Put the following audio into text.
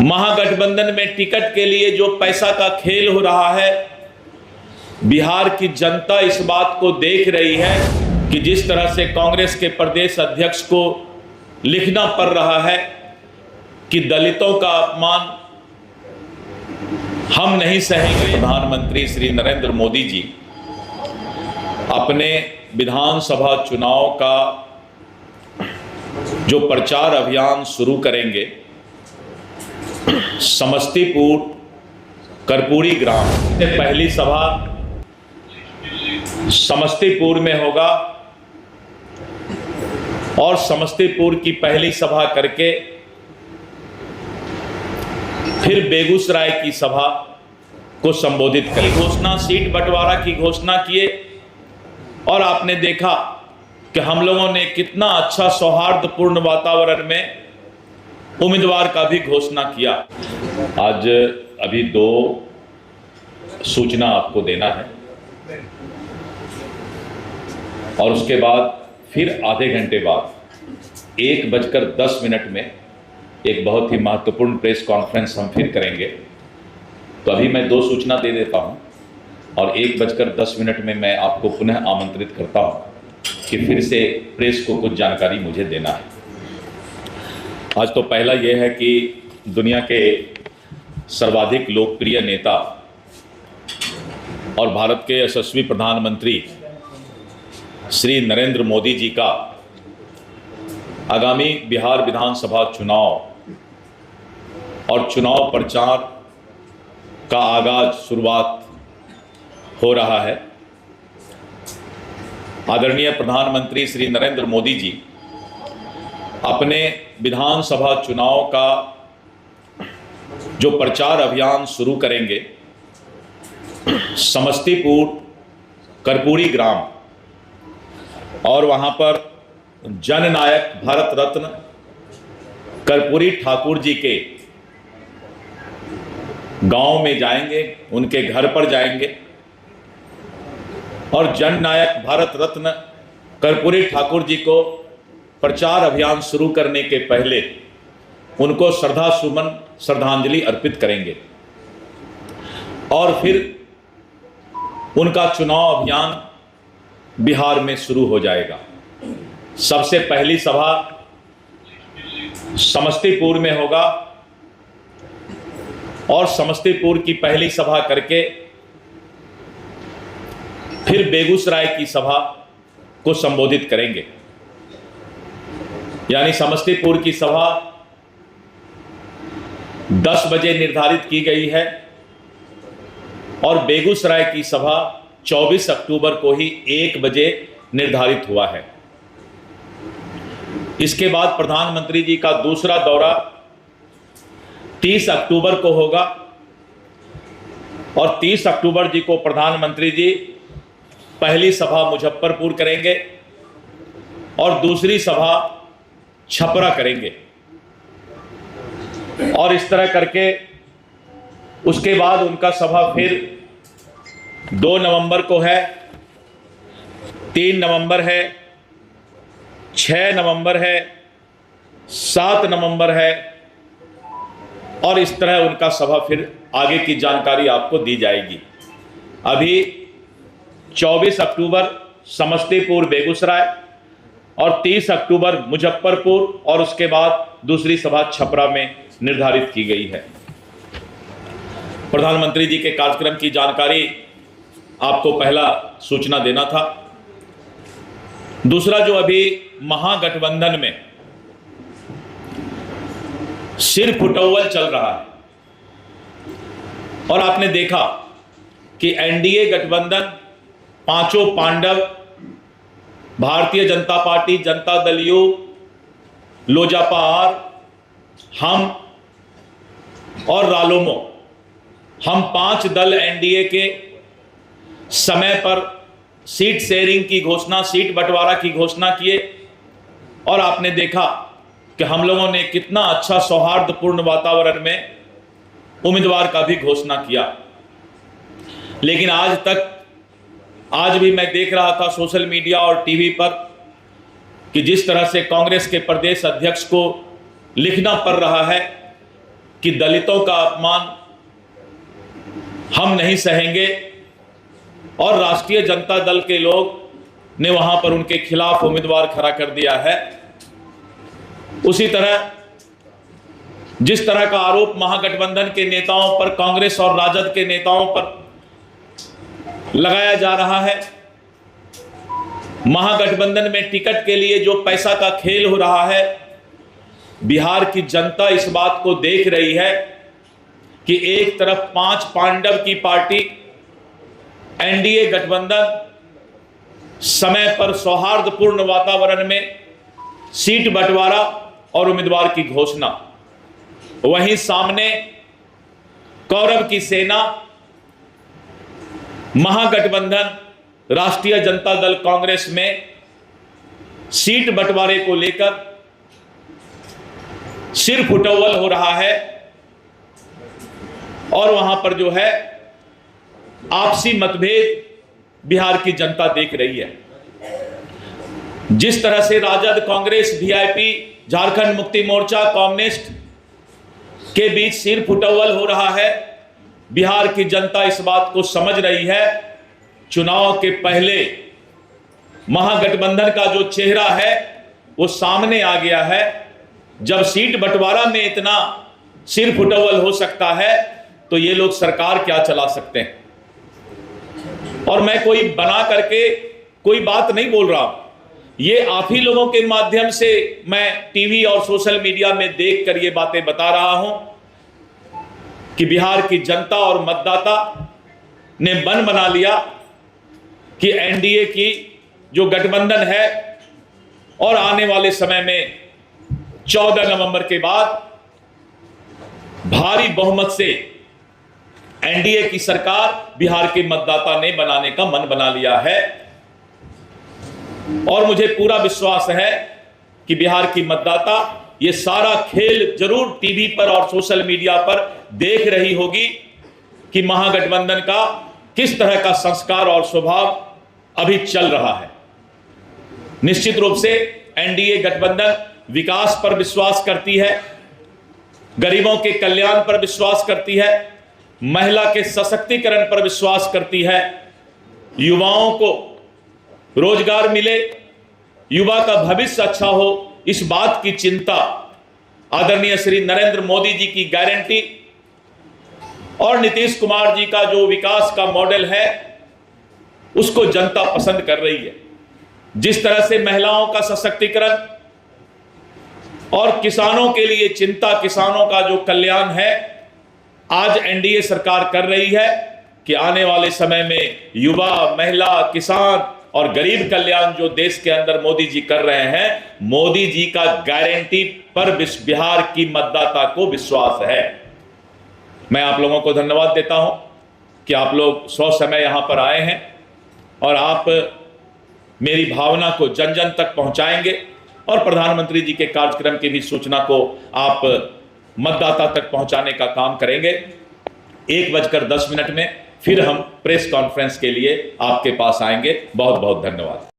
महागठबंधन में टिकट के लिए जो पैसा का खेल हो रहा है, बिहार की जनता इस बात को देख रही है कि जिस तरह से कांग्रेस के प्रदेश अध्यक्ष को लिखना पड़ रहा है कि दलितों का अपमान हम नहीं सहेंगे। प्रधानमंत्री श्री नरेंद्र मोदी जी अपने विधानसभा चुनाव का जो प्रचार अभियान शुरू करेंगे, समस्तीपुर कर्पूरी ग्राम से पहली सभा समस्तीपुर में होगा और समस्तीपुर की पहली सभा करके फिर बेगूसराय की सभा को संबोधित करें। घोषणा सीट बंटवारा की घोषणा किए और आपने देखा कि हम लोगों ने कितना अच्छा सौहार्दपूर्ण वातावरण में उम्मीदवार का भी घोषणा किया। आज अभी 2 सूचना आपको देना है और उसके बाद फिर आधे घंटे बाद 1:10 में एक बहुत ही महत्वपूर्ण प्रेस कॉन्फ्रेंस हम फिर करेंगे। तो अभी मैं 2 सूचना दे देता हूं और 1:10 में मैं आपको पुनः आमंत्रित करता हूं कि फिर से प्रेस को कुछ जानकारी मुझे देना है। आज तो पहला यह है कि दुनिया के सर्वाधिक लोकप्रिय नेता और भारत के यशस्वी प्रधानमंत्री श्री नरेंद्र मोदी जी का आगामी बिहार विधानसभा चुनाव और चुनाव प्रचार का आगाज शुरुआत हो रहा है। आदरणीय प्रधानमंत्री श्री नरेंद्र मोदी जी अपने विधानसभा चुनाव का जो प्रचार अभियान शुरू करेंगे, समस्तीपुर कर्पूरी ग्राम और वहां पर जननायक भारत रत्न कर्पूरी ठाकुर जी के गांव में जाएंगे, उनके घर पर जाएंगे और जननायक भारत रत्न कर्पूरी ठाकुर जी को प्रचार अभियान शुरू करने के पहले उनको श्रद्धांजलि अर्पित करेंगे और फिर उनका चुनाव अभियान बिहार में शुरू हो जाएगा। सबसे पहली सभा समस्तीपुर में होगा और समस्तीपुर की पहली सभा करके फिर बेगूसराय की सभा को संबोधित करेंगे। यानी समस्तीपुर की सभा 10 बजे निर्धारित की गई है और बेगूसराय की सभा 24 अक्टूबर को ही 1 बजे निर्धारित हुआ है। इसके बाद प्रधानमंत्री जी का दूसरा दौरा 30 अक्टूबर को होगा और 30 अक्टूबर जी को प्रधानमंत्री जी पहली सभा मुजफ्फरपुर करेंगे और दूसरी सभा छपरा करेंगे और इस तरह करके उसके बाद उनका सभा फिर 2 नवंबर को है, 3 नवंबर है, 6 नवंबर है, 7 नवंबर है और इस तरह उनका सभा फिर आगे की जानकारी आपको दी जाएगी। अभी 24 अक्टूबर समस्तीपुर बेगूसराय और 30 अक्टूबर मुजफ्फरपुर और उसके बाद दूसरी सभा छपरा में निर्धारित की गई है। प्रधानमंत्री जी के कार्यक्रम की जानकारी आपको पहला सूचना देना था। दूसरा, जो अभी महागठबंधन में सिर फुटौल चल रहा है और आपने देखा कि एनडीए गठबंधन पांचों पांडव भारतीय जनता पार्टी, जनता दल यू, लोजपा, हम और रालोमो, हम 5 दल एनडीए के समय पर सीट शेयरिंग की घोषणा, सीट बंटवारा की घोषणा किए और आपने देखा कि हम लोगों ने कितना अच्छा सौहार्दपूर्ण वातावरण में उम्मीदवार का भी घोषणा किया। लेकिन आज भी मैं देख रहा था सोशल मीडिया और टीवी पर कि जिस तरह से कांग्रेस के प्रदेश अध्यक्ष को लिखना पड़ रहा है कि दलितों का अपमान हम नहीं सहेंगे और राष्ट्रीय जनता दल के लोग ने वहां पर उनके खिलाफ उम्मीदवार खड़ा कर दिया है। उसी तरह जिस तरह का आरोप महागठबंधन के नेताओं पर, कांग्रेस और राजद के नेताओं पर लगाया जा रहा है, महागठबंधन में टिकट के लिए जो पैसा का खेल हो रहा है, बिहार की जनता इस बात को देख रही है कि एक तरफ 5 पांडव की पार्टी एनडीए गठबंधन समय पर सौहार्दपूर्ण वातावरण में सीट बंटवारा और उम्मीदवार की घोषणा, वहीं सामने कौरव की सेना महागठबंधन राष्ट्रीय जनता दल कांग्रेस में सीट बंटवारे को लेकर सिर फुटौल हो रहा है और वहां पर जो है आपसी मतभेद बिहार की जनता देख रही है। जिस तरह से राजद, कांग्रेस, वीआईपी, झारखंड मुक्ति मोर्चा, कम्युनिस्ट के बीच सिर फुटौल हो रहा है, बिहार की जनता इस बात को समझ रही है। चुनाव के पहले महागठबंधन का जो चेहरा है वो सामने आ गया है। जब सीट बंटवारा में इतना सिर फुटौल हो सकता है तो ये लोग सरकार क्या चला सकते हैं। और मैं कोई बना करके कोई बात नहीं बोल रहा, ये आप ही लोगों के माध्यम से मैं टीवी और सोशल मीडिया में देखकर ये बातें बता रहा हूं कि बिहार की जनता और मतदाता ने मन बना लिया कि एनडीए की जो गठबंधन है और आने वाले समय में 14 नवंबर के बाद भारी बहुमत से एनडीए की सरकार बिहार के मतदाता ने बनाने का मन बना लिया है। और मुझे पूरा विश्वास है कि बिहार की मतदाता ये सारा खेल जरूर टीवी पर और सोशल मीडिया पर देख रही होगी कि महागठबंधन का किस तरह का संस्कार और स्वभाव अभी चल रहा है। निश्चित रूप से एनडीए गठबंधन विकास पर विश्वास करती है, गरीबों के कल्याण पर विश्वास करती है, महिला के सशक्तिकरण पर विश्वास करती है, युवाओं को रोजगार मिले, युवा का भविष्य अच्छा हो, इस बात की चिंता आदरणीय श्री नरेंद्र मोदी जी की गारंटी और नीतीश कुमार जी का जो विकास का मॉडल है उसको जनता पसंद कर रही है। जिस तरह से महिलाओं का सशक्तिकरण और किसानों के लिए चिंता, किसानों का जो कल्याण है आज एनडीए सरकार कर रही है कि आने वाले समय में युवा, महिला, किसान और गरीब कल्याण जो देश के अंदर मोदी जी कर रहे हैं, मोदी जी का गारंटी पर बिहार की मतदाता को विश्वास है। मैं आप लोगों को धन्यवाद देता हूं कि आप लोग समय यहां पर आए हैं और आप मेरी भावना को जन जन तक पहुंचाएंगे और प्रधानमंत्री जी के कार्यक्रम की भी सूचना को आप मतदाता तक पहुंचाने का काम करेंगे। 1:10 में फिर हम प्रेस कॉन्फ्रेंस के लिए आपके पास आएंगे। बहुत बहुत धन्यवाद।